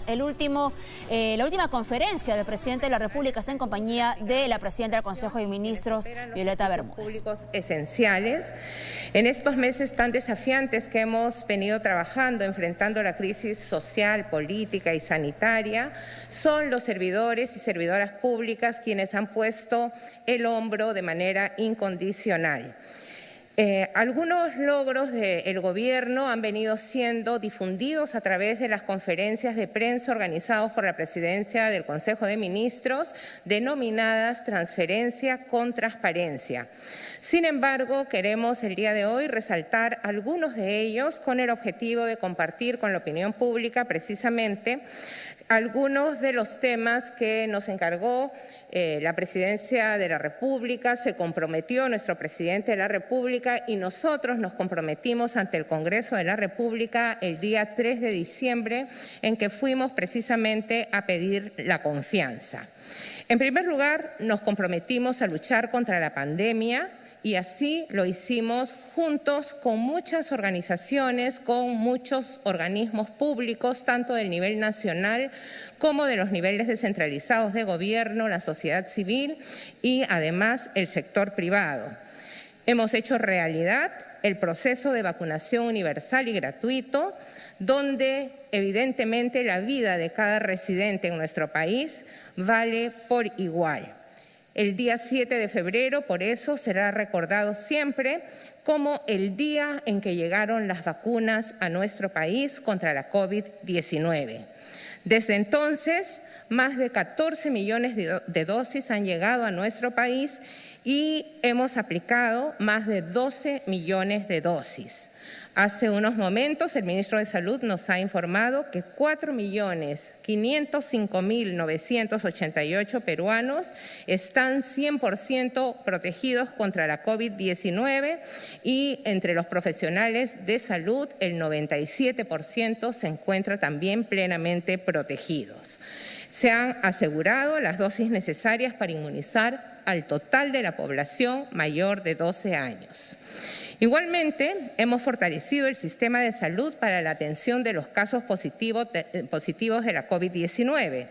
la última conferencia del presidente de la República está en compañía de la presidenta del Consejo de Ministros, Violeta Bermúdez. Públicos esenciales. En estos meses tan desafiantes que hemos venido trabajando, enfrentando la crisis social, política y sanitaria, son los servidores y servidoras públicas quienes han puesto el hombro de manera incondicional. Algunos logros del Gobierno han venido siendo difundidos a través de las conferencias de prensa organizadas por la Presidencia del Consejo de Ministros, denominadas Transferencia con Transparencia. Sin embargo, queremos el día de hoy resaltar algunos de ellos con el objetivo de compartir con la opinión pública precisamente algunos de los temas que nos encargó la Presidencia de la República, se comprometió nuestro Presidente de la República y nosotros nos comprometimos ante el Congreso de la República el día 3 de diciembre en que fuimos precisamente a pedir la confianza. En primer lugar, nos comprometimos a luchar contra la pandemia. Y así lo hicimos juntos con muchas organizaciones, con muchos organismos públicos, tanto del nivel nacional como de los niveles descentralizados de gobierno, la sociedad civil y además el sector privado. Hemos hecho realidad el proceso de vacunación universal y gratuito, donde evidentemente la vida de cada residente en nuestro país vale por igual. El día 7 de febrero, por eso, será recordado siempre como el día en que llegaron las vacunas a nuestro país contra la COVID-19. Desde entonces, más de 14 millones de dosis han llegado a nuestro país y hemos aplicado más de 12 millones de dosis. Hace unos momentos el ministro de Salud nos ha informado que 4.505.988 peruanos están 100% protegidos contra la COVID-19 y entre los profesionales de salud el 97% se encuentra también plenamente protegidos. Se han asegurado las dosis necesarias para inmunizar al total de la población mayor de 12 años. Igualmente, hemos fortalecido el sistema de salud para la atención de los casos positivos de la COVID-19.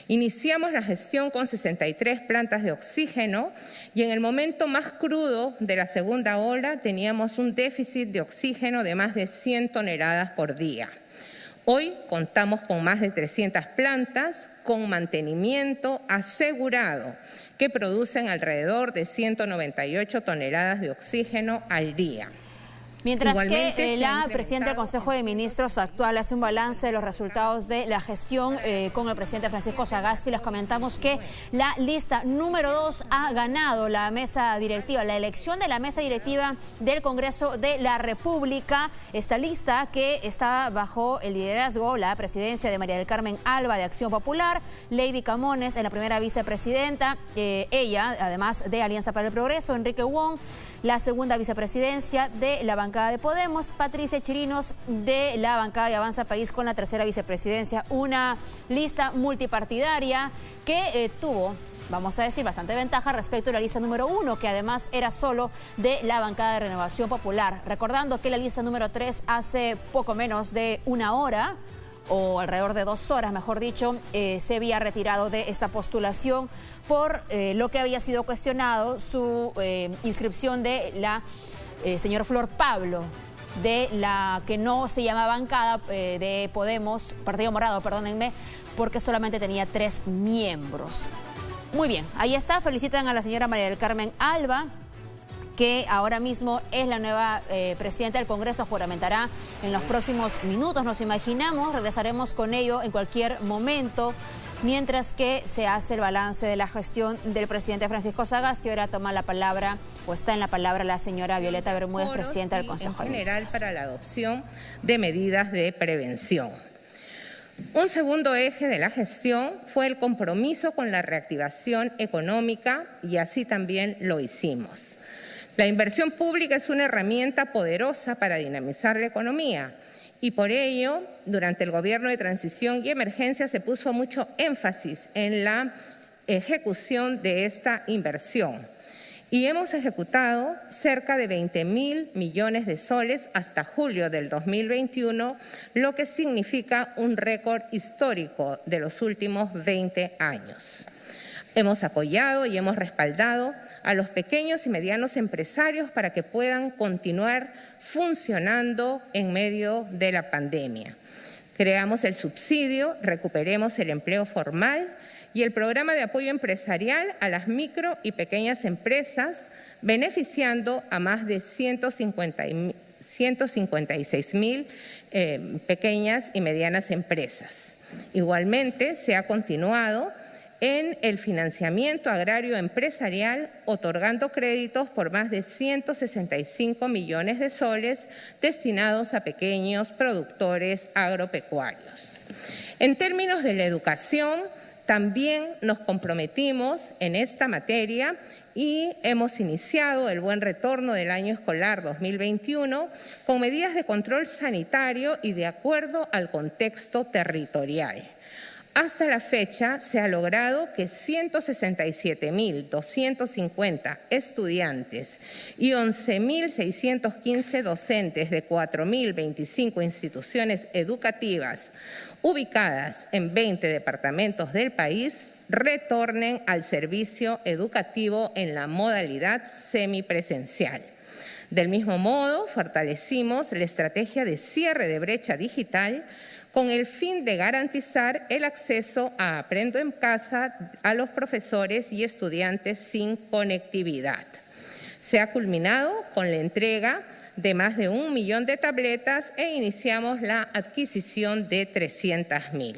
Iniciamos la gestión con 63 plantas de oxígeno y en el momento más crudo de la segunda ola teníamos un déficit de oxígeno de más de 100 toneladas por día. Hoy contamos con más de 300 plantas con mantenimiento asegurado que producen alrededor de 198 toneladas de oxígeno al día. Mientras que la presidenta del Consejo de Ministros actual hace un balance de los resultados de la gestión con el presidente Francisco Sagasti, les comentamos que la lista número 2 ha ganado la mesa directiva, la elección de la mesa directiva del Congreso de la República. Esta lista que está bajo el liderazgo, la presidencia de María del Carmen Alba de Acción Popular, Lady Camones en la primera vicepresidenta, ella además de Alianza para el Progreso, Enrique Wong, la segunda vicepresidencia de la bancada de Podemos, Patricia Chirinos de la bancada de Avanza País con la tercera vicepresidencia. Una lista multipartidaria que tuvo, vamos a decir, bastante ventaja respecto a la lista número 1, que además era solo de la bancada de Renovación Popular. Recordando que la lista número 3 hace poco menos de una hora, o alrededor de 2 horas, mejor dicho, se había retirado de esta postulación por lo que había sido cuestionado su inscripción de la señora Flor Pablo, de la que no se llama bancada de Podemos, Partido Morado, perdónenme, porque solamente tenía 3 miembros. Muy bien, ahí está, felicitan a la señora María del Carmen Alba, que ahora mismo es la nueva presidenta del Congreso, juramentará en los próximos minutos, nos imaginamos, regresaremos con ello en cualquier momento, mientras que se hace el balance de la gestión del presidente Francisco Sagasti. Ahora toma la palabra, o está en la palabra, la señora Violeta Bermúdez, presidenta del Consejo de Ministros. En general, para la adopción de medidas de prevención. Un segundo eje de la gestión fue el compromiso con la reactivación económica y así también lo hicimos. La inversión pública es una herramienta poderosa para dinamizar la economía y por ello, durante el gobierno de transición y emergencia se puso mucho énfasis en la ejecución de esta inversión. y hemos ejecutado cerca de 20.000 millones de soles hasta julio del 2021, lo que significa un récord histórico de los últimos 20 años. Hemos apoyado y hemos respaldado a los pequeños y medianos empresarios para que puedan continuar funcionando en medio de la pandemia. Creamos el subsidio, recuperemos el empleo formal y el programa de apoyo empresarial a las micro y pequeñas empresas, beneficiando a más de 156.000 pequeñas y medianas empresas. Igualmente, se ha continuado en el financiamiento agrario empresarial, otorgando créditos por más de 165 millones de soles destinados a pequeños productores agropecuarios. En términos de la educación, también nos comprometimos en esta materia y hemos iniciado el buen retorno del año escolar 2021 con medidas de control sanitario y de acuerdo al contexto territorial. Hasta la fecha se ha logrado que 167.250 estudiantes y 11.615 docentes de 4.025 instituciones educativas ubicadas en 20 departamentos del país retornen al servicio educativo en la modalidad semipresencial. Del mismo modo, fortalecimos la estrategia de cierre de brecha digital con el fin de garantizar el acceso a Aprendo en Casa a los profesores y estudiantes sin conectividad. Se ha culminado con la entrega de más de 1 millón de tabletas e iniciamos la adquisición de 300.000.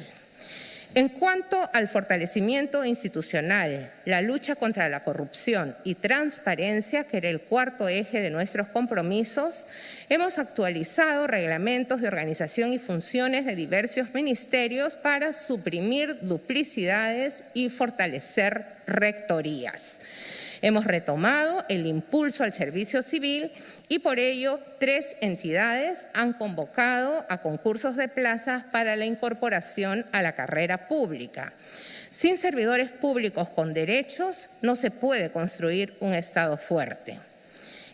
En cuanto al fortalecimiento institucional, la lucha contra la corrupción y transparencia, que era el cuarto eje de nuestros compromisos, hemos actualizado reglamentos de organización y funciones de diversos ministerios para suprimir duplicidades y fortalecer rectorías. Hemos retomado el impulso al servicio civil y por ello 3 entidades han convocado a concursos de plazas para la incorporación a la carrera pública. Sin servidores públicos con derechos no se puede construir un Estado fuerte.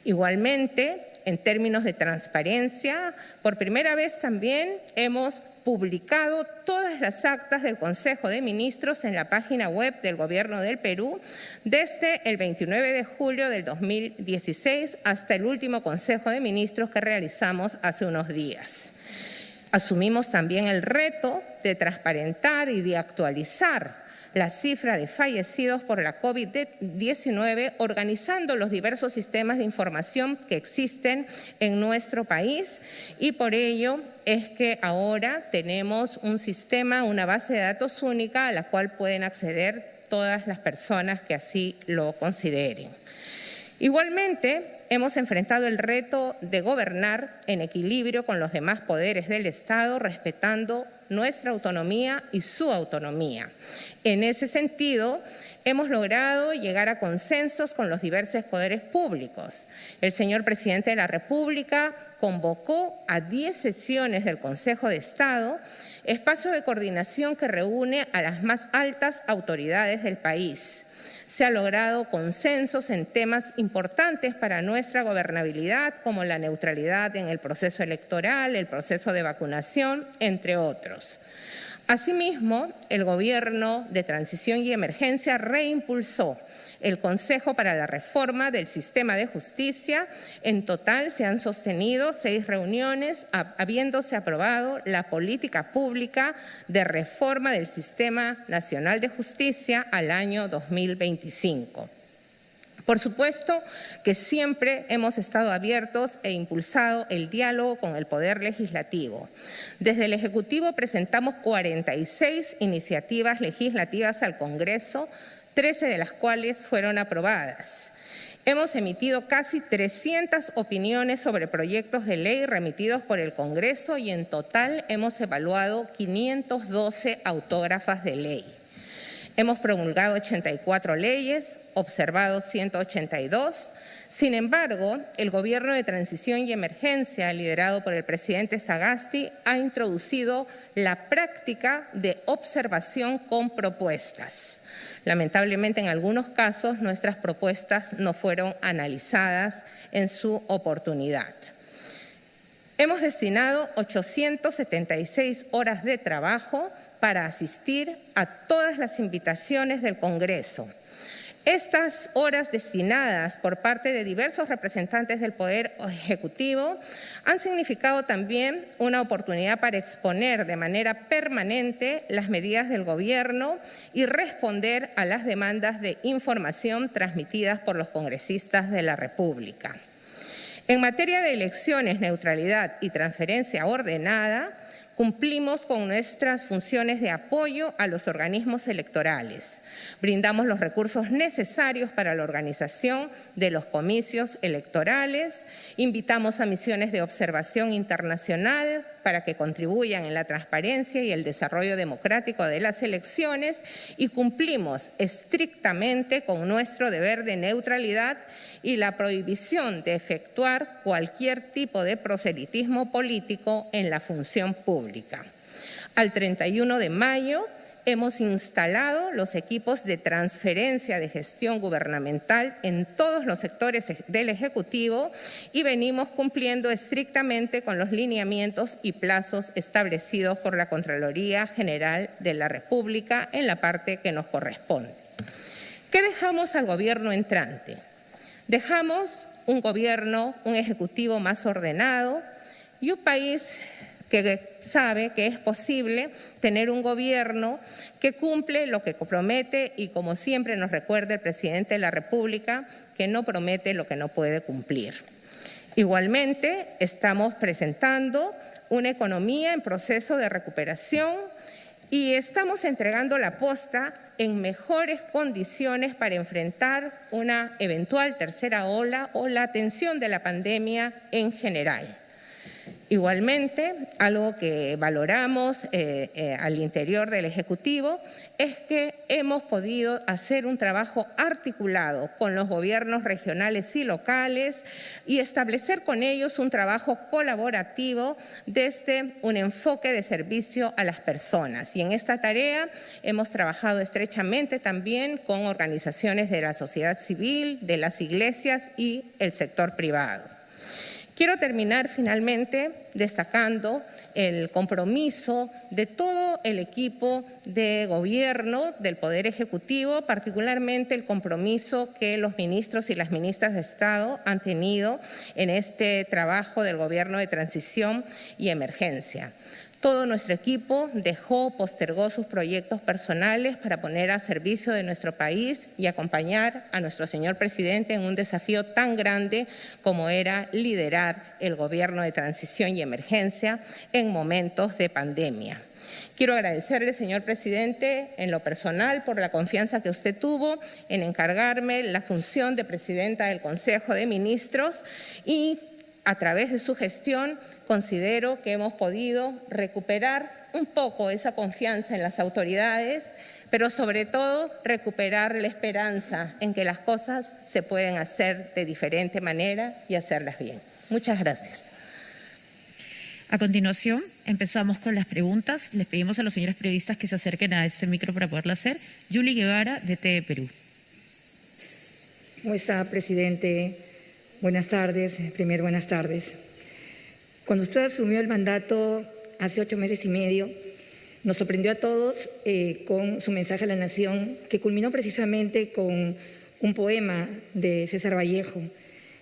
Igualmente, en términos de transparencia, por primera vez también hemos publicado todas las actas del Consejo de Ministros en la página web del Gobierno del Perú desde el 29 de julio del 2016 hasta el último Consejo de Ministros que realizamos hace unos días. Asumimos también el reto de transparentar y de actualizar la cifra de fallecidos por la COVID-19, organizando los diversos sistemas de información que existen en nuestro país y por ello es que ahora tenemos un sistema, una base de datos única a la cual pueden acceder todas las personas que así lo consideren. Igualmente, hemos enfrentado el reto de gobernar en equilibrio con los demás poderes del Estado, respetando nuestra autonomía y su autonomía. En ese sentido, hemos logrado llegar a consensos con los diversos poderes públicos. El señor presidente de la República convocó a 10 sesiones del Consejo de Estado, espacio de coordinación que reúne a las más altas autoridades del país. Se ha logrado consensos en temas importantes para nuestra gobernabilidad, como la neutralidad en el proceso electoral, el proceso de vacunación, entre otros. Asimismo, el Gobierno de Transición y Emergencia reimpulsó el Consejo para la Reforma del Sistema de Justicia. En total se han sostenido 6 reuniones, habiéndose aprobado la política pública de reforma del Sistema Nacional de Justicia al año 2025. Por supuesto que siempre hemos estado abiertos e impulsado el diálogo con el Poder Legislativo. Desde el Ejecutivo presentamos 46 iniciativas legislativas al Congreso, 13 de las cuales fueron aprobadas. Hemos emitido casi 300 opiniones sobre proyectos de ley remitidos por el Congreso y en total hemos evaluado 512 autógrafas de ley. Hemos promulgado 84 leyes, observado 182. Sin embargo, el Gobierno de Transición y Emergencia, liderado por el presidente Sagasti, ha introducido la práctica de observación con propuestas. Lamentablemente, en algunos casos, nuestras propuestas no fueron analizadas en su oportunidad. Hemos destinado 876 horas de trabajo para asistir a todas las invitaciones del Congreso. Estas horas destinadas por parte de diversos representantes del Poder Ejecutivo han significado también una oportunidad para exponer de manera permanente las medidas del Gobierno y responder a las demandas de información transmitidas por los congresistas de la República. En materia de elecciones, neutralidad y transferencia ordenada, cumplimos con nuestras funciones de apoyo a los organismos electorales. Brindamos los recursos necesarios para la organización de los comicios electorales, invitamos a misiones de observación internacional para que contribuyan en la transparencia y el desarrollo democrático de las elecciones y cumplimos estrictamente con nuestro deber de neutralidad y la prohibición de efectuar cualquier tipo de proselitismo político en la función pública. Al 31 de mayo hemos instalado los equipos de transferencia de gestión gubernamental en todos los sectores del Ejecutivo y venimos cumpliendo estrictamente con los lineamientos y plazos establecidos por la Contraloría General de la República en la parte que nos corresponde. ¿Qué dejamos al gobierno entrante? Dejamos un gobierno, un ejecutivo más ordenado y un país que sabe que es posible tener un gobierno que cumple lo que promete y, como siempre nos recuerda el presidente de la República, que no promete lo que no puede cumplir. Igualmente, estamos presentando una economía en proceso de recuperación y estamos entregando la posta en mejores condiciones para enfrentar una eventual tercera ola o la atención de la pandemia en general. Igualmente, algo que valoramos al interior del Ejecutivo es que hemos podido hacer un trabajo articulado con los gobiernos regionales y locales y establecer con ellos un trabajo colaborativo desde un enfoque de servicio a las personas. Y en esta tarea hemos trabajado estrechamente también con organizaciones de la sociedad civil, de las iglesias y el sector privado. Quiero terminar finalmente destacando el compromiso de todo el equipo de gobierno del Poder Ejecutivo, particularmente el compromiso que los ministros y las ministras de Estado han tenido en este trabajo del Gobierno de Transición y Emergencia. Todo nuestro equipo postergó sus proyectos personales para poner a servicio de nuestro país y acompañar a nuestro señor presidente en un desafío tan grande como era liderar el Gobierno de Transición y Emergencia en momentos de pandemia. Quiero agradecerle, señor presidente, en lo personal por la confianza que usted tuvo en encargarme la función de presidenta del Consejo de Ministros y a través de su gestión considero que hemos podido recuperar un poco esa confianza en las autoridades, pero sobre todo recuperar la esperanza en que las cosas se pueden hacer de diferente manera y hacerlas bien. Muchas gracias. A continuación, empezamos con las preguntas. Les pedimos a los señores periodistas que se acerquen a este micro para poderlo hacer. Yuli Guevara, de TV Perú. ¿Cómo está, presidente? Buenas tardes. Primero, buenas tardes. Cuando usted asumió el mandato hace 8 meses y medio, nos sorprendió a todos con su mensaje a la nación, que culminó precisamente con un poema de César Vallejo,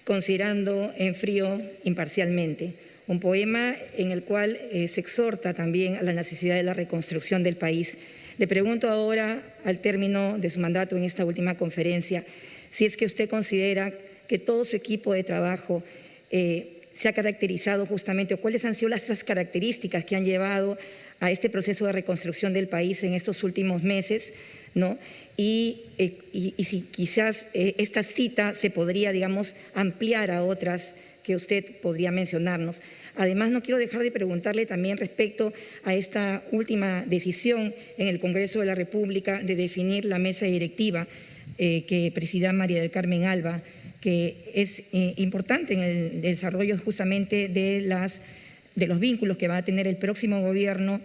considerando en frío imparcialmente. Un poema en el cual se exhorta también a la necesidad de la reconstrucción del país. Le pregunto ahora, al término de su mandato en esta última conferencia, si es que usted considera que todo su equipo de trabajo se ha caracterizado justamente, o cuáles han sido esas características que han llevado a este proceso de reconstrucción del país en estos últimos meses, ¿no? Y si quizás esta cita se podría, digamos, ampliar a otras que usted podría mencionarnos. Además, no quiero dejar de preguntarle también respecto a esta última decisión en el Congreso de la República de definir la mesa directiva que presida María del Carmen Alba, que es importante en el desarrollo justamente de los vínculos que va a tener el próximo gobierno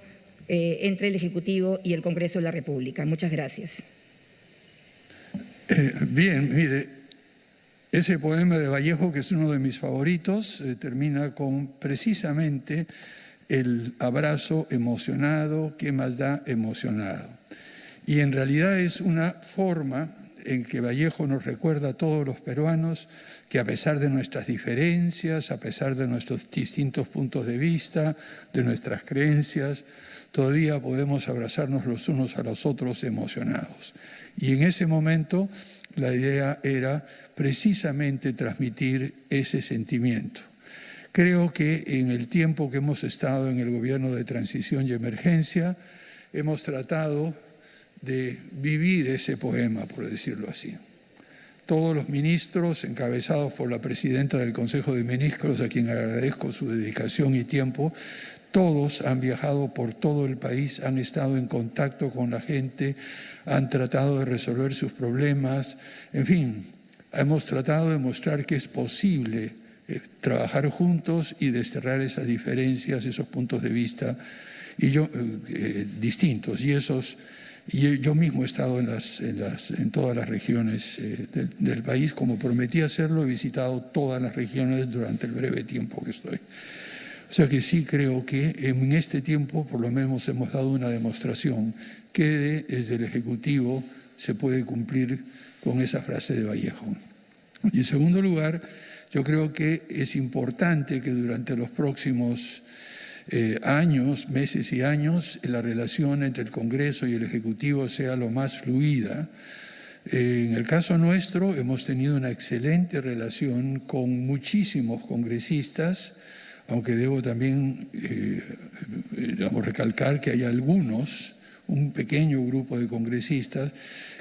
entre el Ejecutivo y el Congreso de la República. Muchas gracias. Bien, mire, ese poema de Vallejo, que es uno de mis favoritos, termina con precisamente el abrazo emocionado, ¿qué más da emocionado? Y en realidad es una forma en que Vallejo nos recuerda a todos los peruanos que a pesar de nuestras diferencias, a pesar de nuestros distintos puntos de vista, de nuestras creencias, todavía podemos abrazarnos los unos a los otros emocionados. Y en ese momento la idea era precisamente transmitir ese sentimiento. Creo que en el tiempo que hemos estado en el gobierno de transición y emergencia, hemos tratado de vivir ese poema, por decirlo así. Todos los ministros, encabezados por la presidenta del Consejo de Ministros, a quien agradezco su dedicación y tiempo, todos han viajado por todo el país, han estado en contacto con la gente, han tratado de resolver sus problemas, en fin, hemos tratado de mostrar que es posible trabajar juntos y desterrar esas diferencias, esos puntos de vista distintos. Y yo mismo he estado en todas las regiones del país, como prometí hacerlo, he visitado todas las regiones durante el breve tiempo que estoy. O sea que sí creo que en este tiempo por lo menos hemos dado una demostración que desde el Ejecutivo se puede cumplir con esa frase de Vallejo. Y en segundo lugar, yo creo que es importante que durante los próximos años, meses y años, la relación entre el Congreso y el Ejecutivo sea lo más fluida. En el caso nuestro hemos tenido una excelente relación con muchísimos congresistas, aunque debo también recalcar que hay algunos, un pequeño grupo de congresistas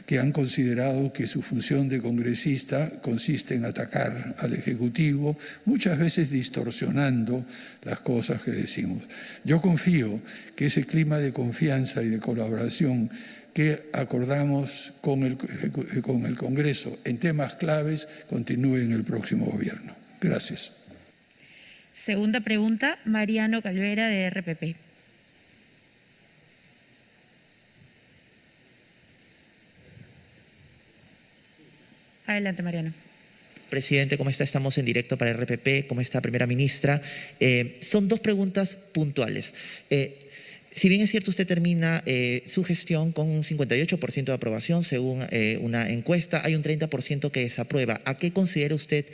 que han considerado que su función de congresista consiste en atacar al Ejecutivo, muchas veces distorsionando las cosas que decimos. Yo confío que ese clima de confianza y de colaboración que acordamos con el Congreso en temas claves continúe en el próximo gobierno. Gracias. Segunda pregunta, Mariano Calvera, de RPP. Adelante, Mariano. Presidente, ¿cómo está? Estamos en directo para RPP. ¿Cómo está, primera ministra? Son dos preguntas puntuales. Si bien es cierto, usted termina su gestión con un 58% de aprobación, según una encuesta, hay un 30% que desaprueba. ¿A qué considera usted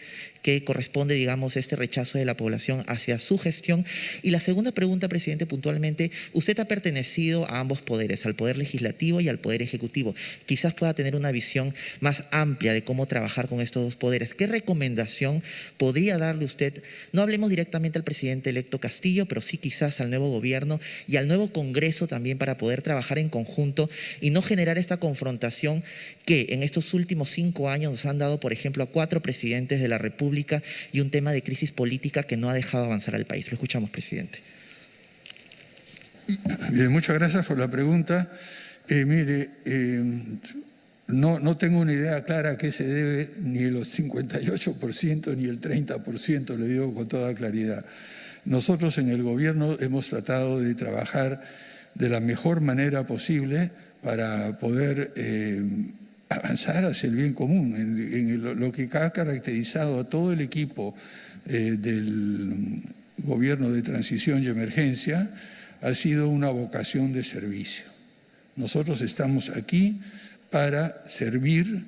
que corresponde, digamos, este rechazo de la población hacia su gestión? Y la segunda pregunta, presidente, puntualmente, usted ha pertenecido a ambos poderes, al Poder Legislativo y al Poder Ejecutivo. Quizás pueda tener una visión más amplia de cómo trabajar con estos dos poderes. ¿Qué recomendación podría darle usted? No hablemos directamente al presidente electo Castillo, pero sí quizás al nuevo gobierno y al nuevo Congreso también, para poder trabajar en conjunto y no generar esta confrontación que en estos últimos 5 años nos han dado, por ejemplo, a 4 presidentes de la República y un tema de crisis política que no ha dejado avanzar al país. Lo escuchamos, presidente. Bien, muchas gracias por la pregunta. Mire, no tengo una idea clara a qué se debe ni el 58% ni el 30%, le digo con toda claridad. Nosotros en el gobierno hemos tratado de trabajar de la mejor manera posible para poder avanzar hacia el bien común. En lo que ha caracterizado a todo el equipo del gobierno de transición y emergencia ha sido una vocación de servicio. Nosotros estamos aquí para servir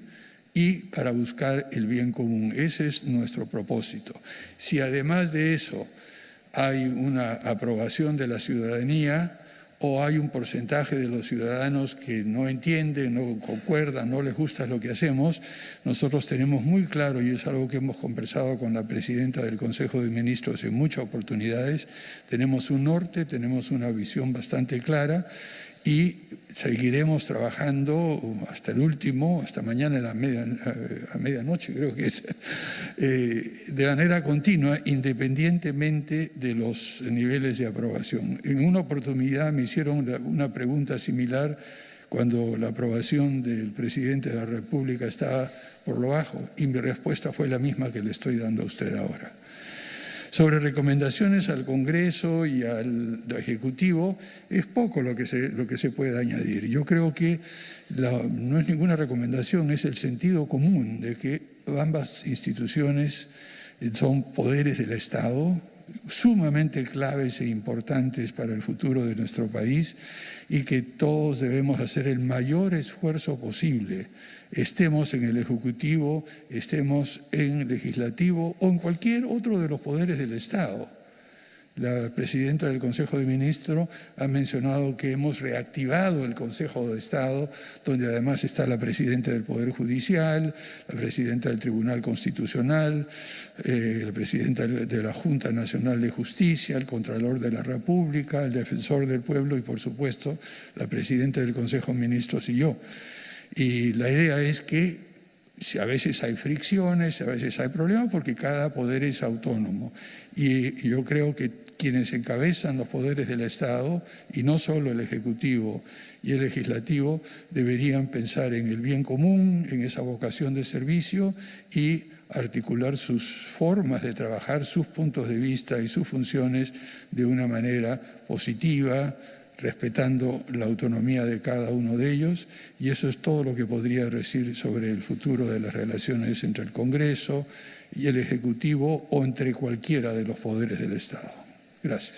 y para buscar el bien común. Ese es nuestro propósito. Si además de eso hay una aprobación de la ciudadanía o hay un porcentaje de los ciudadanos que no entienden, no concuerdan, no les gusta lo que hacemos, nosotros tenemos muy claro, y es algo que hemos conversado con la presidenta del Consejo de Ministros en muchas oportunidades, tenemos un norte, tenemos una visión bastante clara y seguiremos trabajando hasta el último, hasta mañana a medianoche creo que es, de manera continua, independientemente de los niveles de aprobación. En una oportunidad me hicieron una pregunta similar cuando la aprobación del presidente de la República estaba por lo bajo y mi respuesta fue la misma que le estoy dando a usted ahora. Sobre recomendaciones al Congreso y al Ejecutivo, es poco lo que se puede añadir. Yo creo que no es ninguna recomendación, es el sentido común de que ambas instituciones son poderes del Estado, sumamente claves e importantes para el futuro de nuestro país y que todos debemos hacer el mayor esfuerzo posible, estemos en el Ejecutivo, estemos en el Legislativo o en cualquier otro de los poderes del Estado. La presidenta del Consejo de Ministros ha mencionado que hemos reactivado el Consejo de Estado, donde además está la presidenta del Poder Judicial, la presidenta del Tribunal Constitucional, la presidenta de la Junta Nacional de Justicia, el Contralor de la República, el Defensor del Pueblo y, por supuesto, la presidenta del Consejo de Ministros y yo. Y la idea es que a veces hay fricciones, a veces hay problemas, porque cada poder es autónomo. Y yo creo que quienes encabezan los poderes del Estado, y no solo el Ejecutivo y el Legislativo, deberían pensar en el bien común, en esa vocación de servicio y articular sus formas de trabajar, sus puntos de vista y sus funciones de una manera positiva, respetando la autonomía de cada uno de ellos, y eso es todo lo que podría decir sobre el futuro de las relaciones entre el Congreso y el Ejecutivo o entre cualquiera de los poderes del Estado. Gracias.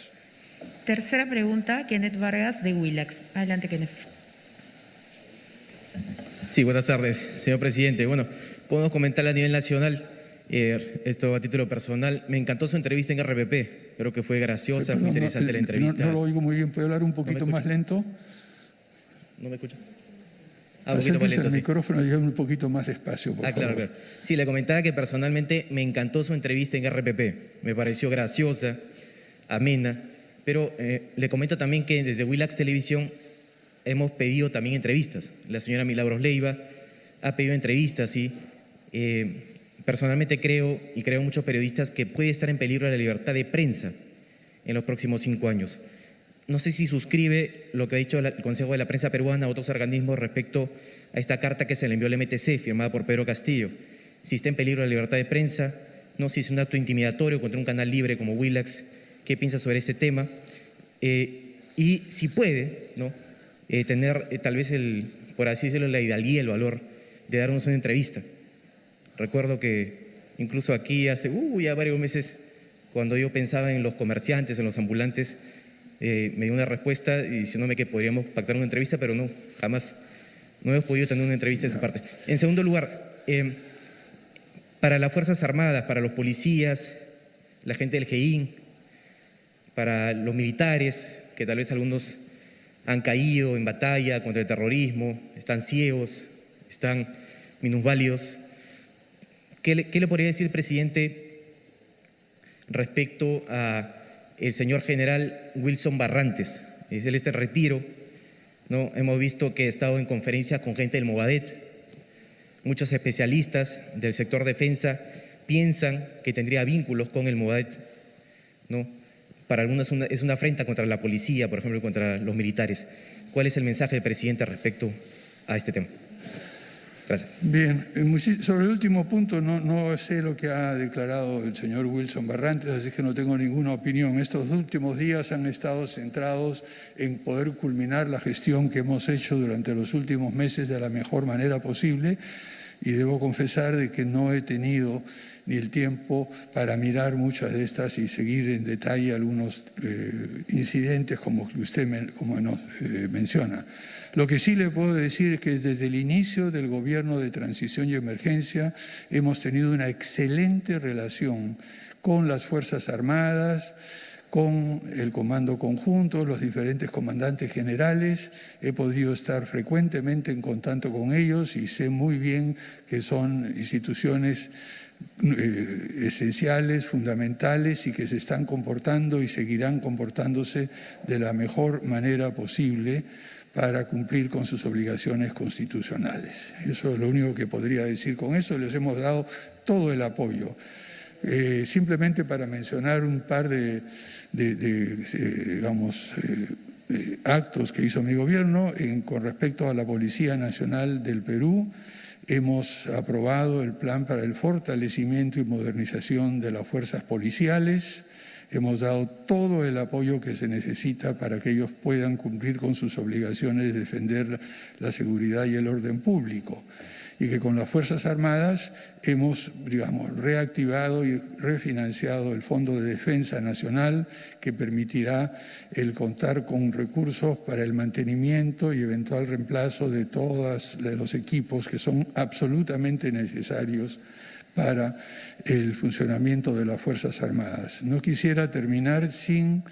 Tercera pregunta, Kenneth Vargas, de Willax. Adelante, Kenneth. Sí, buenas tardes, señor presidente. Bueno, podemos comentar a nivel nacional, esto a título personal. Me encantó su entrevista en RPP, creo que fue graciosa, muy interesante la entrevista. No lo oigo muy bien, ¿puede hablar un poquito más lento? ¿No me escucha? Acérquese el micrófono y un poquito más despacio, por favor. Claro. Sí, le comentaba que personalmente me encantó su entrevista en RPP. Me pareció graciosa, amena, pero le comento también que desde Willax Televisión hemos pedido también entrevistas. La señora Milagros Leiva ha pedido entrevistas y personalmente creo, y creo muchos periodistas, que puede estar en peligro la libertad de prensa en los próximos 5 años. No sé si suscribe lo que ha dicho el Consejo de la Prensa Peruana a otros organismos respecto a esta carta que se le envió al MTC, firmada por Pedro Castillo. Si está en peligro la libertad de prensa, no sé si es un acto intimidatorio contra un canal libre como Willax. ¿Qué piensa sobre este tema? Y si puede, ¿no?, tener tal vez, por así decirlo, la hidalguía, el valor de darnos una entrevista. Recuerdo que incluso aquí hace ya varios meses, cuando yo pensaba en los comerciantes, en los ambulantes, me dio una respuesta y diciéndome que podríamos pactar una entrevista, pero no, jamás, no hemos podido tener una entrevista de su parte. En segundo lugar, para las Fuerzas Armadas, para los policías, la gente del GEIN, para los militares, que tal vez algunos han caído en batalla contra el terrorismo, están ciegos, están minusválidos. ¿Qué le podría decir, presidente, respecto a el señor general Wilson Barrantes? Él está en retiro, ¿no? Hemos visto que ha estado en conferencias con gente del Movadet. Muchos especialistas del sector defensa piensan que tendría vínculos con el Movadet, ¿no? Para algunos es una afrenta contra la policía, por ejemplo, contra los militares. ¿Cuál es el mensaje del presidente respecto a este tema? Gracias. Bien, sobre el último punto no sé lo que ha declarado el señor Wilson Barrantes, así que no tengo ninguna opinión. Estos últimos días han estado centrados en poder culminar la gestión que hemos hecho durante los últimos meses de la mejor manera posible, y debo confesar de que no he tenido ni el tiempo para mirar muchas de estas y seguir en detalle algunos incidentes como usted nos menciona. Lo que sí le puedo decir es que desde el inicio del gobierno de transición y emergencia hemos tenido una excelente relación con las Fuerzas Armadas, con el Comando Conjunto, los diferentes comandantes generales. He podido estar frecuentemente en contacto con ellos y sé muy bien que son instituciones esenciales, fundamentales, y que se están comportando y seguirán comportándose de la mejor manera posible para cumplir con sus obligaciones constitucionales. Eso es lo único que podría decir con eso. Les hemos dado todo el apoyo. Simplemente para mencionar un par de actos que hizo mi gobierno con respecto a la Policía Nacional del Perú, Hemos aprobado el plan para el fortalecimiento y modernización de las fuerzas policiales. Hemos dado todo el apoyo que se necesita para que ellos puedan cumplir con sus obligaciones de defender la seguridad y el orden público. Y que con las Fuerzas Armadas hemos, reactivado y refinanciado el Fondo de Defensa Nacional, que permitirá el contar con recursos para el mantenimiento y eventual reemplazo de todos los equipos que son absolutamente necesarios para el funcionamiento de las Fuerzas Armadas. No quisiera terminar sin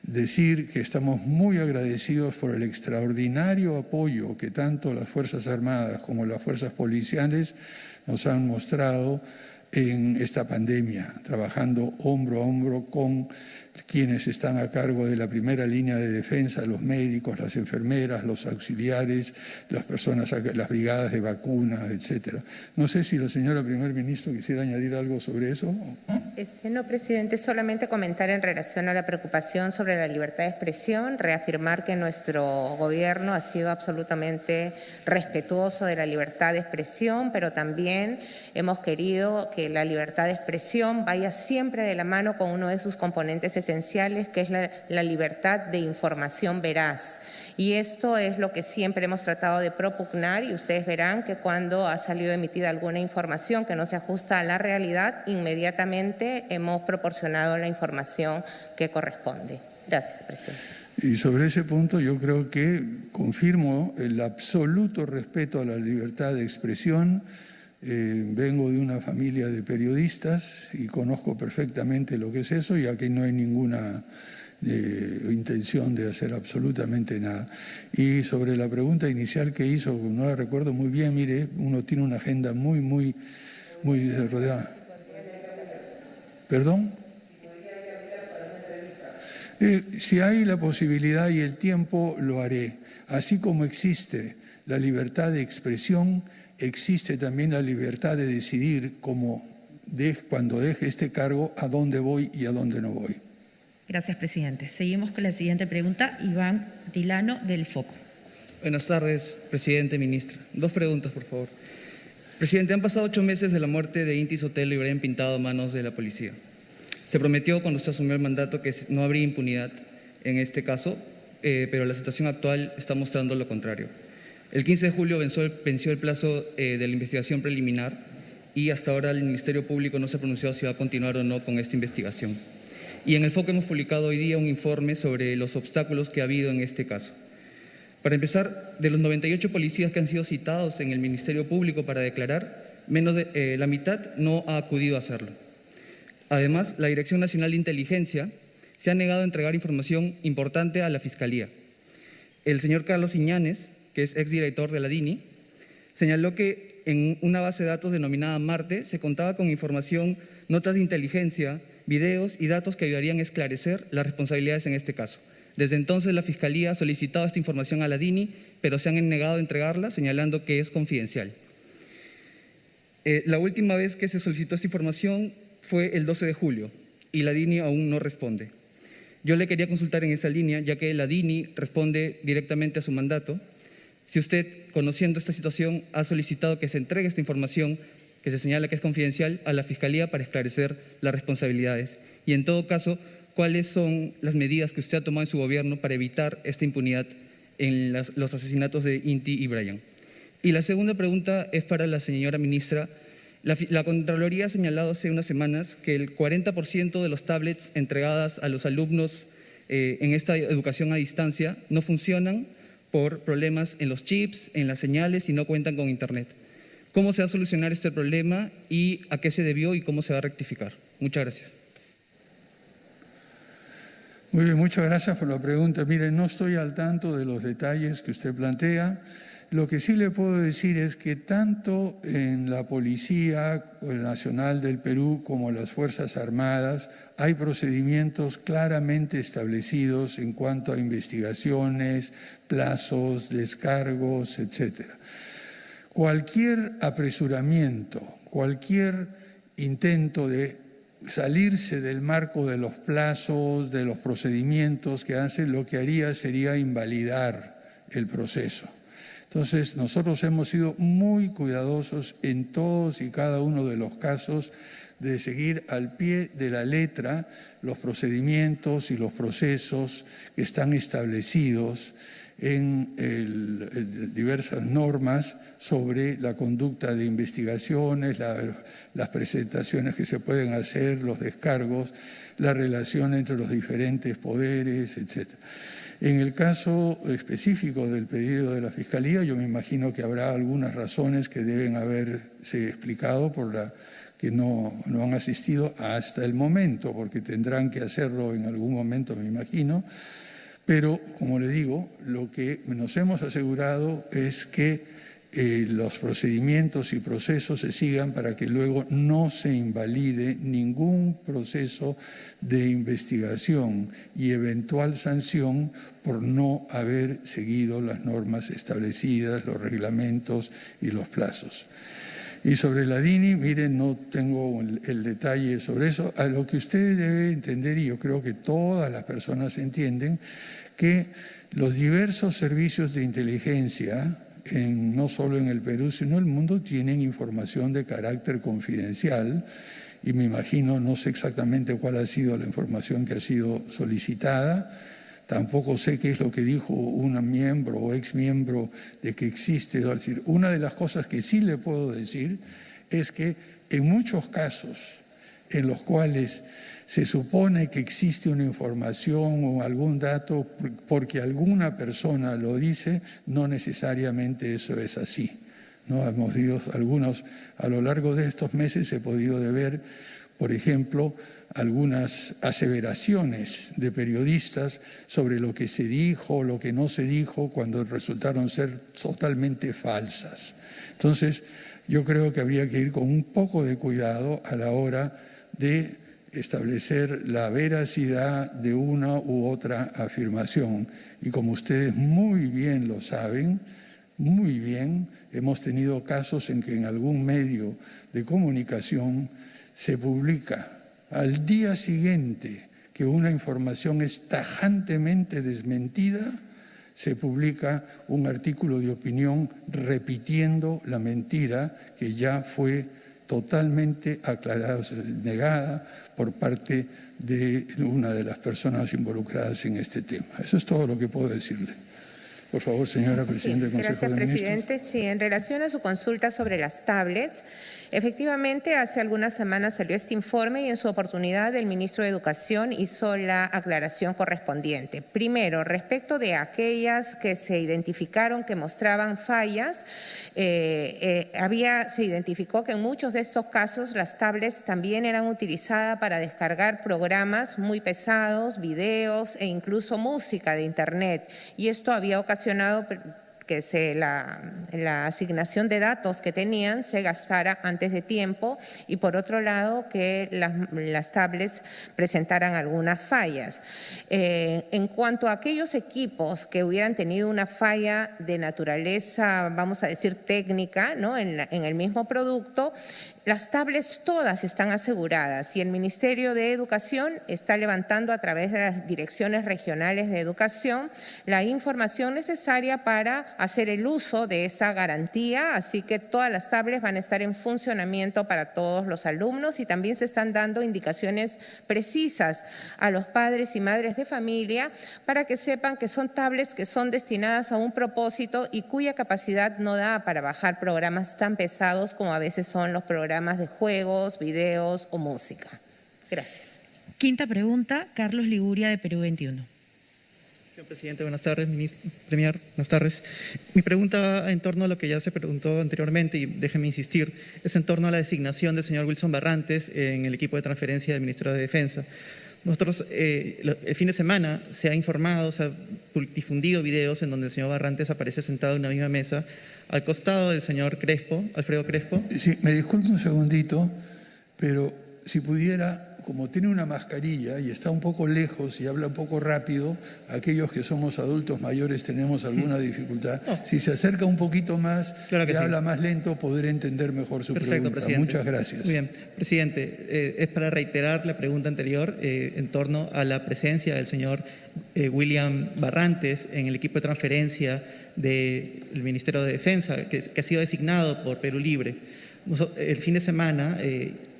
decir que estamos muy agradecidos por el extraordinario apoyo que tanto las Fuerzas Armadas como las fuerzas policiales nos han mostrado en esta pandemia, trabajando hombro a hombro con quienes están a cargo de la primera línea de defensa, los médicos, las enfermeras, los auxiliares, las personas, las brigadas de vacunas, etcétera. No sé si la señora Primer Ministro quisiera añadir algo sobre eso. No, presidente, solamente comentar en relación a la preocupación sobre la libertad de expresión, reafirmar que nuestro gobierno ha sido absolutamente respetuoso de la libertad de expresión, pero también hemos querido que la libertad de expresión vaya siempre de la mano con uno de sus componentes esenciales, que es la libertad de información veraz. Y esto es lo que siempre hemos tratado de propugnar, y ustedes verán que cuando ha salido emitida alguna información que no se ajusta a la realidad, inmediatamente hemos proporcionado la información que corresponde. Gracias, presidente. Y sobre ese punto yo creo que confirmo el absoluto respeto a la libertad de expresión. Vengo de una familia de periodistas y conozco perfectamente lo que es eso, y aquí no hay ninguna intención de hacer absolutamente nada. Y sobre la pregunta inicial que hizo, no la recuerdo muy bien, mire, uno tiene una agenda muy rodeada. ¿Perdón? Si hay la posibilidad y el tiempo, lo haré. Así como existe la libertad de expresión, existe también la libertad de decidir cuando deje este cargo a dónde voy y a dónde no voy. Gracias, presidente. Seguimos con la siguiente pregunta. Iván Tilano, del Foco. Buenas tardes, presidente, ministra. 2 preguntas, por favor. Presidente, han pasado 8 meses de la muerte de Inti Sotelo y Brian Pintado a manos de la policía. Se prometió cuando usted asumió el mandato que no habría impunidad en este caso, pero la situación actual está mostrando lo contrario. El 15 de julio venció el plazo de la investigación preliminar y hasta ahora el Ministerio Público no se ha pronunciado si va a continuar o no con esta investigación. Y en el Foco hemos publicado hoy día un informe sobre los obstáculos que ha habido en este caso. Para empezar, de los 98 policías que han sido citados en el Ministerio Público para declarar, menos de la mitad no ha acudido a hacerlo. Además, la Dirección Nacional de Inteligencia se ha negado a entregar información importante a la Fiscalía. El señor Carlos Iñanes, que es exdirector de la DINI, señaló que en una base de datos denominada Marte se contaba con información, notas de inteligencia, videos y datos que ayudarían a esclarecer las responsabilidades en este caso. Desde entonces la Fiscalía ha solicitado esta información a la DINI, pero se han negado a entregarla, señalando que es confidencial. La última vez que se solicitó esta información fue el 12 de julio y la DINI aún no responde. Yo le quería consultar en esa línea, ya que la DINI responde directamente a su mandato, si usted, conociendo esta situación, ha solicitado que se entregue esta información que se señala que es confidencial a la Fiscalía para esclarecer las responsabilidades. Y en todo caso, ¿cuáles son las medidas que usted ha tomado en su gobierno para evitar esta impunidad en los asesinatos de Inti y Brian? Y la segunda pregunta es para la señora ministra. La Contraloría ha señalado hace unas semanas que el 40% de los tablets entregadas a los alumnos en esta educación a distancia no funcionan por problemas en los chips, en las señales y no cuentan con Internet. ¿Cómo se va a solucionar este problema y a qué se debió y cómo se va a rectificar? Muchas gracias. Muy bien, muchas gracias por la pregunta. Mire, no estoy al tanto de los detalles que usted plantea. Lo que sí le puedo decir es que tanto en la Policía Nacional del Perú como en las Fuerzas Armadas hay procedimientos claramente establecidos en cuanto a investigaciones, plazos, descargos, etcétera. Cualquier apresuramiento, cualquier intento de salirse del marco de los plazos, de los procedimientos que hacen, lo que haría sería invalidar el proceso. Entonces, nosotros hemos sido muy cuidadosos en todos y cada uno de los casos de seguir al pie de la letra los procedimientos y los procesos que están establecidos en diversas normas sobre la conducta de investigaciones, las presentaciones que se pueden hacer, los descargos, la relación entre los diferentes poderes, etc. En el caso específico del pedido de la Fiscalía, yo me imagino que habrá algunas razones que deben haberse explicado por la que no han asistido hasta el momento, porque tendrán que hacerlo en algún momento, me imagino. Pero, como le digo, lo que nos hemos asegurado es que los procedimientos y procesos se sigan para que luego no se invalide ningún proceso de investigación y eventual sanción por no haber seguido las normas establecidas, los reglamentos y los plazos. Y sobre la DINI, miren, no tengo el detalle sobre eso. A lo que usted debe entender, y yo creo que todas las personas entienden, que los diversos servicios de inteligencia, no solo en el Perú, sino en el mundo, tienen información de carácter confidencial. Y me imagino, no sé exactamente cuál ha sido la información que ha sido solicitada. Tampoco sé qué es lo que dijo un miembro o exmiembro de que existe. Es decir, una de las cosas que sí le puedo decir es que en muchos casos en los cuales se supone que existe una información o algún dato porque alguna persona lo dice, no necesariamente eso es así, ¿no? Hemos visto algunos, a lo largo de estos meses he podido ver, por ejemplo, algunas aseveraciones de periodistas sobre lo que se dijo, lo que no se dijo, cuando resultaron ser totalmente falsas. Entonces, yo creo que habría que ir con un poco de cuidado a la hora de establecer la veracidad de una u otra afirmación. Y como ustedes muy bien lo saben, muy bien, hemos tenido casos en que en algún medio de comunicación se publica al día siguiente que una información es tajantemente desmentida, se publica un artículo de opinión repitiendo la mentira que ya fue totalmente aclarada, negada por parte de una de las personas involucradas en este tema. Eso es todo lo que puedo decirle. Por favor, señora Presidenta del Consejo de Ministros. Gracias, presidente. Sí, en relación a su consulta sobre las tablets, efectivamente, hace algunas semanas salió este informe y en su oportunidad el ministro de Educación hizo la aclaración correspondiente. Primero, respecto de aquellas que se identificaron que mostraban fallas, se identificó que en muchos de estos casos las tablets también eran utilizadas para descargar programas muy pesados, videos e incluso música de Internet. Y esto había ocasionado que la asignación de datos que tenían se gastara antes de tiempo y, por otro lado, que las tablets presentaran algunas fallas. En cuanto a aquellos equipos que hubieran tenido una falla de naturaleza, vamos a decir técnica, ¿no? en el mismo producto, las tablets todas están aseguradas y el Ministerio de Educación está levantando a través de las direcciones regionales de educación la información necesaria para hacer el uso de esa garantía, así que todas las tablets van a estar en funcionamiento para todos los alumnos y también se están dando indicaciones precisas a los padres y madres de familia para que sepan que son tablets que son destinadas a un propósito y cuya capacidad no da para bajar programas tan pesados como a veces son los programas de juegos, videos o música. Gracias. Quinta pregunta, Carlos Liguria, de Perú 21. Señor presidente, buenas tardes. Premier, buenas tardes. Mi pregunta en torno a lo que ya se preguntó anteriormente, y déjeme insistir, es en torno a la designación del señor Wilson Barrantes en el equipo de transferencia del Ministerio de Defensa. Nosotros, el fin de semana se ha informado, se ha difundido videos en donde el señor Barrantes aparece sentado en una misma mesa al costado del señor Crespo, Alfredo Crespo. Sí, me disculpe un segundito, pero si pudiera como tiene una mascarilla y está un poco lejos y habla un poco rápido, aquellos que somos adultos mayores tenemos alguna dificultad. Si se acerca un poquito más y habla más lento, podré entender mejor su pregunta. Presidente. Muchas gracias. Muy bien. Presidente, es para reiterar la pregunta anterior en torno a la presencia del señor William Barrantes en el equipo de transferencia del Ministerio de Defensa, que ha sido designado por Perú Libre. El fin de semana,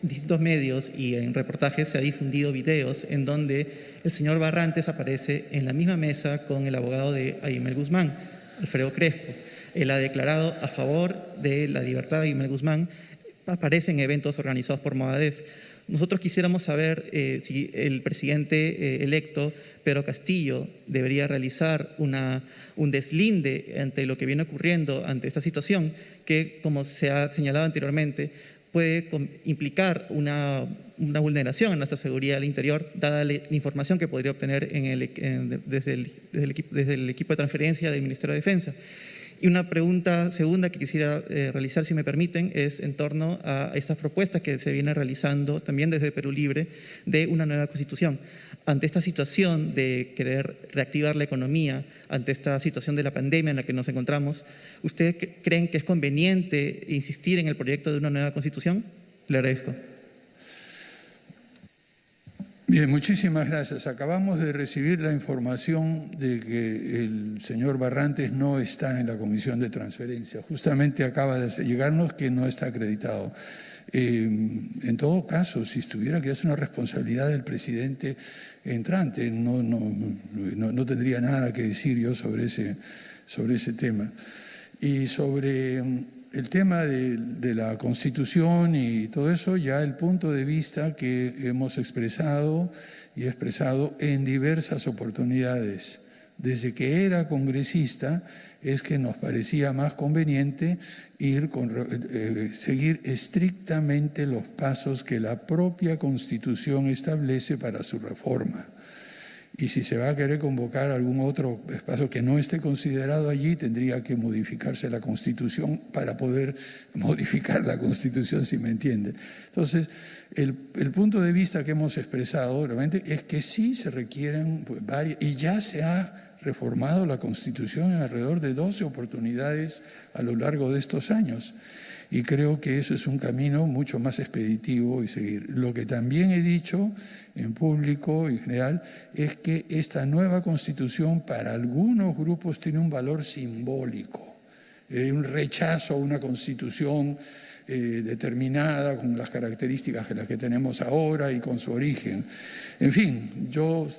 distintos medios y en reportajes se ha difundido videos en donde el señor Barrantes aparece en la misma mesa con el abogado de Aymel Guzmán, Alfredo Crespo. Él ha declarado a favor de la libertad de Aymel Guzmán, aparece en eventos organizados por Movadef. Nosotros quisiéramos saber si el presidente electo, Pedro Castillo, debería realizar un deslinde ante lo que viene ocurriendo ante esta situación, que, como se ha señalado anteriormente, puede implicar una vulneración en nuestra seguridad al interior, dada la información que podría obtener desde el equipo de transferencia del Ministerio de Defensa. Y una pregunta segunda que quisiera realizar, si me permiten, es en torno a estas propuestas que se vienen realizando también desde Perú Libre de una nueva constitución. Ante esta situación de querer reactivar la economía, ante esta situación de la pandemia en la que nos encontramos, ¿ustedes creen que es conveniente insistir en el proyecto de una nueva constitución? Le agradezco. Bien, muchísimas gracias. Acabamos de recibir la información de que el señor Barrantes no está en la comisión de transferencia. Justamente acaba de llegarnos que no está acreditado. En todo caso, si estuviera que es una responsabilidad del presidente entrante, no tendría nada que decir yo sobre ese tema. Y sobre el tema de la Constitución y todo eso, ya el punto de vista que hemos expresado y he expresado en diversas oportunidades. Desde que era congresista es que nos parecía más conveniente seguir estrictamente los pasos que la propia Constitución establece para su reforma. Y si se va a querer convocar algún otro espacio que no esté considerado allí, tendría que modificarse la Constitución para poder modificar la Constitución, si me entiende. Entonces, el punto de vista que hemos expresado realmente es que sí se requieren varias, y ya se ha reformado la Constitución en alrededor de 12 oportunidades a lo largo de estos años. Y creo que eso es un camino mucho más expeditivo y seguir. Lo que también he dicho en público y en general es que esta nueva Constitución para algunos grupos tiene un valor simbólico, un rechazo a una Constitución determinada con las características de las que tenemos ahora y con su origen. En fin, yo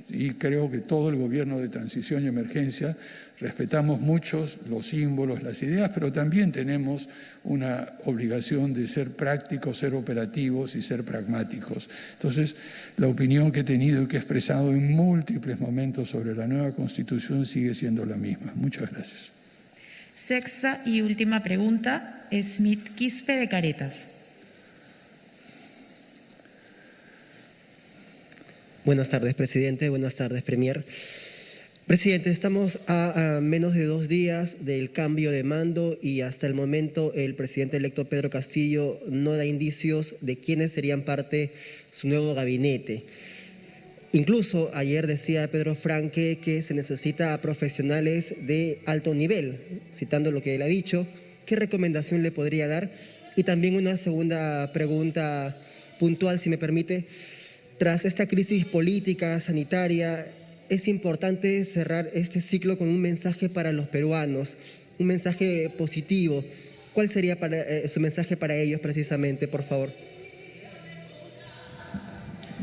y creo que todo el gobierno de transición y emergencia respetamos mucho los símbolos, las ideas, pero también tenemos una obligación de ser prácticos, ser operativos y ser pragmáticos. Entonces, la opinión que he tenido y que he expresado en múltiples momentos sobre la nueva Constitución sigue siendo la misma. Muchas gracias. Sexta y última pregunta, Smith Quispe de Caretas. Buenas tardes, presidente. Buenas tardes, premier. Presidente, estamos a menos de 2 días del cambio de mando y hasta el momento el presidente electo Pedro Castillo no da indicios de quiénes serían parte de su nuevo gabinete. Incluso ayer decía Pedro Franque que se necesita a profesionales de alto nivel, citando lo que él ha dicho. ¿Qué recomendación le podría dar? Y también una segunda pregunta puntual, si me permite. Tras esta crisis política, sanitaria, es importante cerrar este ciclo con un mensaje para los peruanos, un mensaje positivo. ¿Cuál sería su mensaje para ellos precisamente, por favor?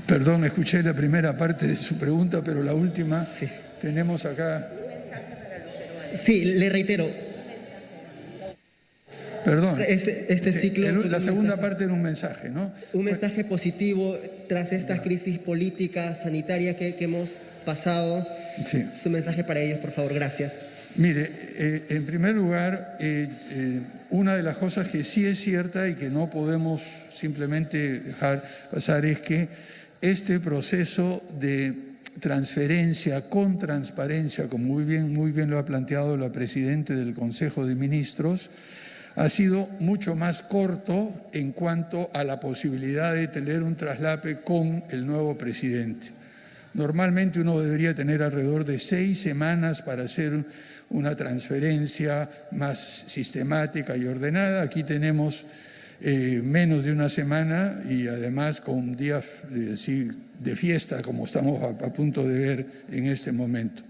Perdón, escuché la primera parte de su pregunta, pero la última tenemos acá. Sí, le reitero. Perdón. Este ciclo. La segunda parte era un mensaje, ¿no? Un mensaje positivo tras esta crisis política, sanitaria que hemos pasado. Sí. Su mensaje para ellos, por favor. Gracias. Mire, en primer lugar, una de las cosas que sí es cierta y que no podemos simplemente dejar pasar es que este proceso de transferencia con transparencia, como muy bien lo ha planteado la Presidenta del Consejo de Ministros, ha sido mucho más corto en cuanto a la posibilidad de tener un traslape con el nuevo presidente. Normalmente uno debería tener alrededor de 6 semanas para hacer una transferencia más sistemática y ordenada. Aquí tenemos menos de una semana y además con días de fiesta, como estamos a punto de ver en este momento.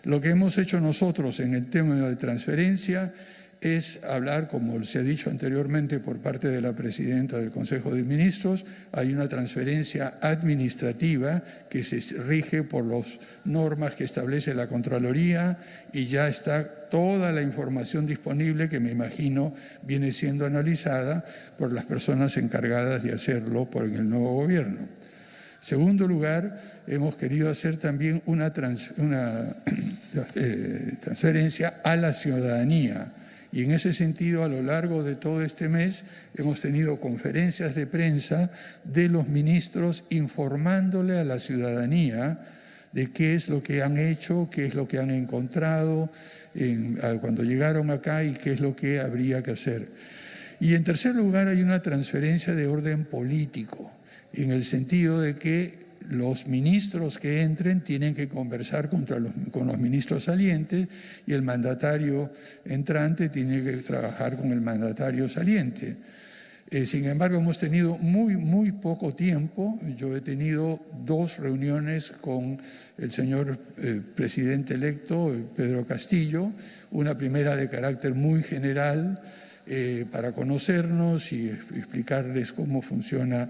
Lo que hemos hecho nosotros en el tema de transferencia es hablar, como se ha dicho anteriormente por parte de la presidenta del Consejo de Ministros, hay una transferencia administrativa que se rige por las normas que establece la Contraloría y ya está toda la información disponible que me imagino viene siendo analizada por las personas encargadas de hacerlo por el nuevo gobierno. En segundo lugar, hemos querido hacer también una transferencia a la ciudadanía. Y en ese sentido, a lo largo de todo este mes, hemos tenido conferencias de prensa de los ministros informándole a la ciudadanía de qué es lo que han hecho, qué es lo que han encontrado cuando llegaron acá y qué es lo que habría que hacer. Y en tercer lugar, hay una transferencia de orden político, en el sentido de que los ministros que entren tienen que conversar con los ministros salientes y el mandatario entrante tiene que trabajar con el mandatario saliente. Sin embargo, hemos tenido muy poco tiempo. Yo he tenido 2 reuniones con el señor presidente electo, Pedro Castillo, una primera de carácter muy general para conocernos y explicarles cómo funciona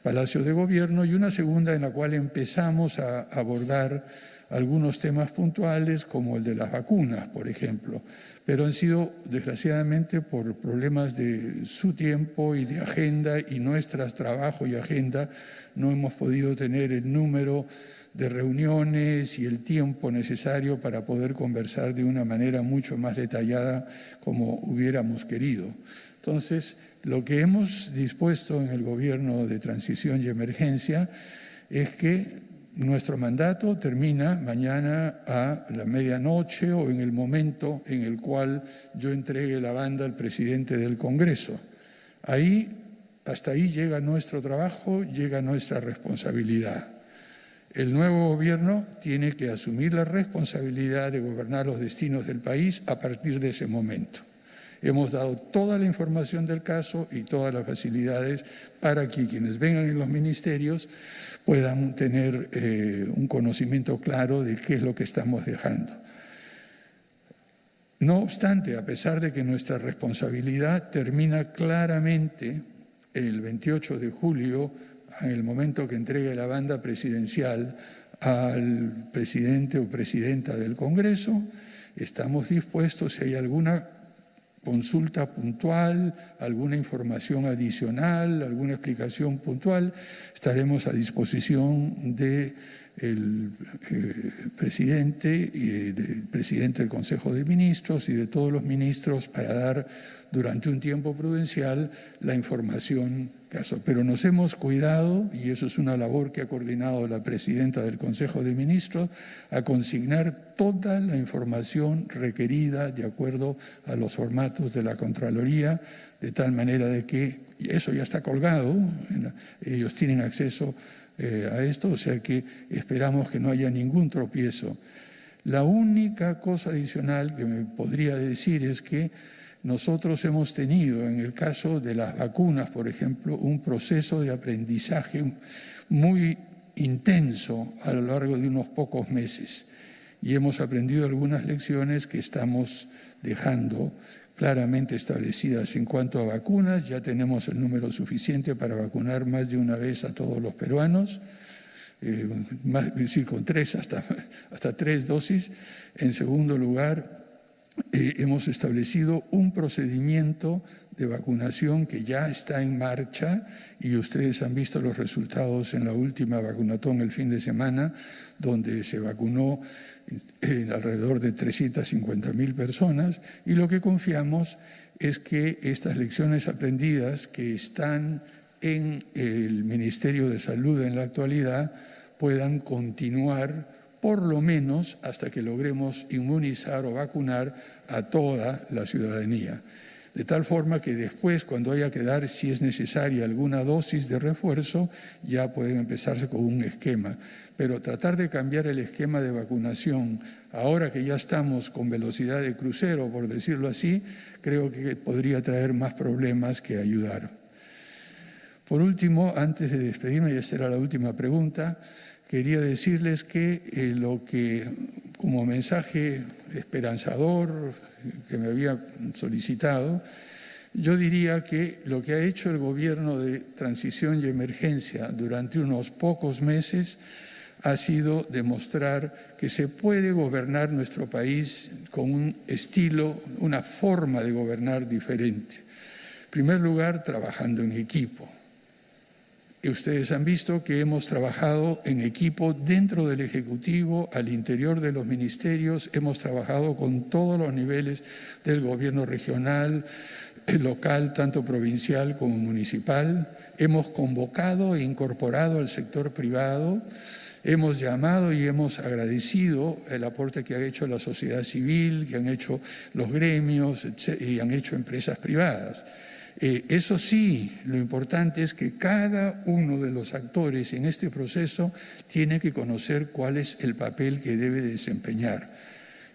Palacio de Gobierno, y una segunda en la cual empezamos a abordar algunos temas puntuales como el de las vacunas, por ejemplo, pero han sido, desgraciadamente, por problemas de su tiempo y de agenda y nuestro trabajo y agenda, no hemos podido tener el número de reuniones y el tiempo necesario para poder conversar de una manera mucho más detallada como hubiéramos querido. Entonces, lo que hemos dispuesto en el Gobierno de Transición y Emergencia es que nuestro mandato termina mañana a la medianoche o en el momento en el cual yo entregue la banda al presidente del Congreso. Hasta ahí llega nuestro trabajo, llega nuestra responsabilidad. El nuevo Gobierno tiene que asumir la responsabilidad de gobernar los destinos del país a partir de ese momento. Hemos dado toda la información del caso y todas las facilidades para que quienes vengan en los ministerios puedan tener un conocimiento claro de qué es lo que estamos dejando. No obstante, a pesar de que nuestra responsabilidad termina claramente el 28 de julio, en el momento que entregue la banda presidencial al presidente o presidenta del Congreso, estamos dispuestos, si hay alguna consulta puntual, alguna información adicional, alguna explicación puntual, estaremos a disposición del presidente y del presidente del Consejo de Ministros y de todos los ministros para dar durante un tiempo prudencial la información caso. Pero nos hemos cuidado, y eso es una labor que ha coordinado la presidenta del Consejo de Ministros, a consignar toda la información requerida de acuerdo a los formatos de la Contraloría, de tal manera de que eso ya está colgado, ellos tienen acceso a esto, o sea que esperamos que no haya ningún tropiezo. La única cosa adicional que me podría decir es que nosotros hemos tenido, en el caso de las vacunas, por ejemplo, un proceso de aprendizaje muy intenso a lo largo de unos pocos meses y hemos aprendido algunas lecciones que estamos dejando claramente establecidas en cuanto a vacunas. Ya tenemos el número suficiente para vacunar más de una vez a todos los peruanos, con 3 hasta 3 dosis. En segundo lugar, hemos establecido un procedimiento de vacunación que ya está en marcha y ustedes han visto los resultados en la última vacunatón el fin de semana, donde se vacunó alrededor de 350.000 personas, y lo que confiamos es que estas lecciones aprendidas que están en el Ministerio de Salud en la actualidad puedan continuar por lo menos hasta que logremos inmunizar o vacunar a toda la ciudadanía. de tal forma que después, cuando haya que dar, si es necesaria alguna dosis de refuerzo, ya pueden empezarse con un esquema. Pero tratar de cambiar el esquema de vacunación, ahora que ya estamos con velocidad de crucero, por decirlo así, creo que podría traer más problemas que ayudar. Por último, antes de despedirme, y esta era la última pregunta, quería decirles que lo que, como mensaje esperanzador que me había solicitado, yo diría que lo que ha hecho el Gobierno de Transición y Emergencia durante unos pocos meses ha sido demostrar que se puede gobernar nuestro país con un estilo, una forma de gobernar diferente. En primer lugar, trabajando en equipo. Y ustedes han visto que hemos trabajado en equipo dentro del Ejecutivo, al interior de los ministerios, hemos trabajado con todos los niveles del gobierno regional, local, tanto provincial como municipal. Hemos convocado e incorporado al sector privado, hemos llamado y hemos agradecido el aporte que ha hecho la sociedad civil, que han hecho los gremios y han hecho empresas privadas. Eso sí, lo importante es que cada uno de los actores en este proceso tiene que conocer cuál es el papel que debe desempeñar.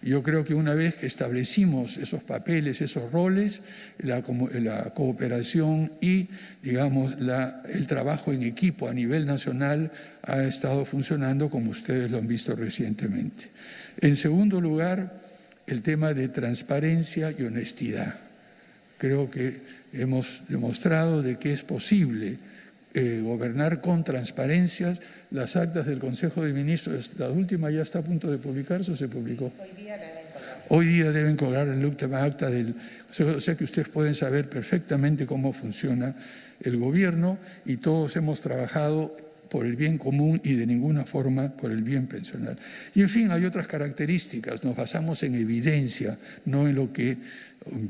Yo creo que una vez que establecimos esos papeles, esos roles, la cooperación y, digamos, el trabajo en equipo a nivel nacional ha estado funcionando como ustedes lo han visto recientemente. En segundo lugar, el tema de transparencia y honestidad. Creo que hemos demostrado de que es posible gobernar con transparencia. Las actas del Consejo de Ministros, la última ya está a punto de publicarse o se publicó. Hoy día deben colgar la última acta del Consejo, o sea que ustedes pueden saber perfectamente cómo funciona el gobierno y todos hemos trabajado por el bien común y de ninguna forma por el bien personal. Y en fin, hay otras características, nos basamos en evidencia, no en lo que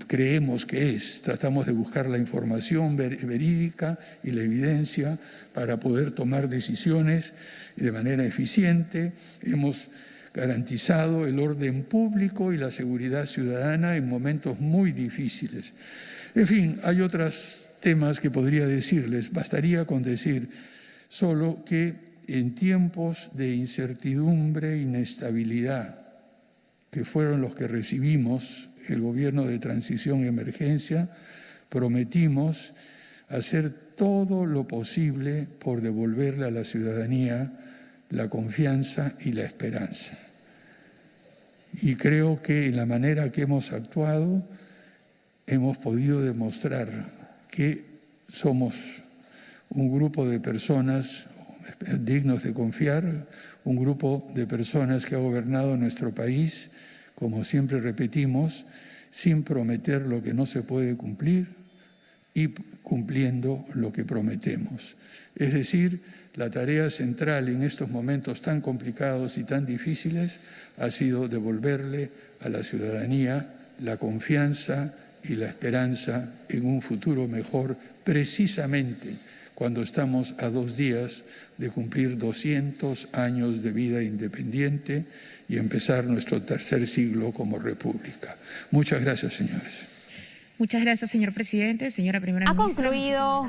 creemos que es. Tratamos de buscar la información verídica y la evidencia para poder tomar decisiones de manera eficiente. Hemos garantizado el orden público y la seguridad ciudadana en momentos muy difíciles. En fin, hay otros temas que podría decirles, bastaría con decir solo que en tiempos de incertidumbre e inestabilidad, que fueron los que recibimos el Gobierno de Transición y Emergencia, prometimos hacer todo lo posible por devolverle a la ciudadanía la confianza y la esperanza. Y creo que en la manera que hemos actuado hemos podido demostrar que somos un grupo de personas dignos de confiar, un grupo de personas que ha gobernado nuestro país, como siempre repetimos, sin prometer lo que no se puede cumplir y cumpliendo lo que prometemos. Es decir, la tarea central en estos momentos tan complicados y tan difíciles ha sido devolverle a la ciudadanía la confianza y la esperanza en un futuro mejor, precisamente cuando estamos a 2 días de cumplir 200 años de vida independiente y empezar nuestro 3er siglo como república. Muchas gracias, señores. Muchas gracias, señor presidente. Señora primera ministra. Ha concluido.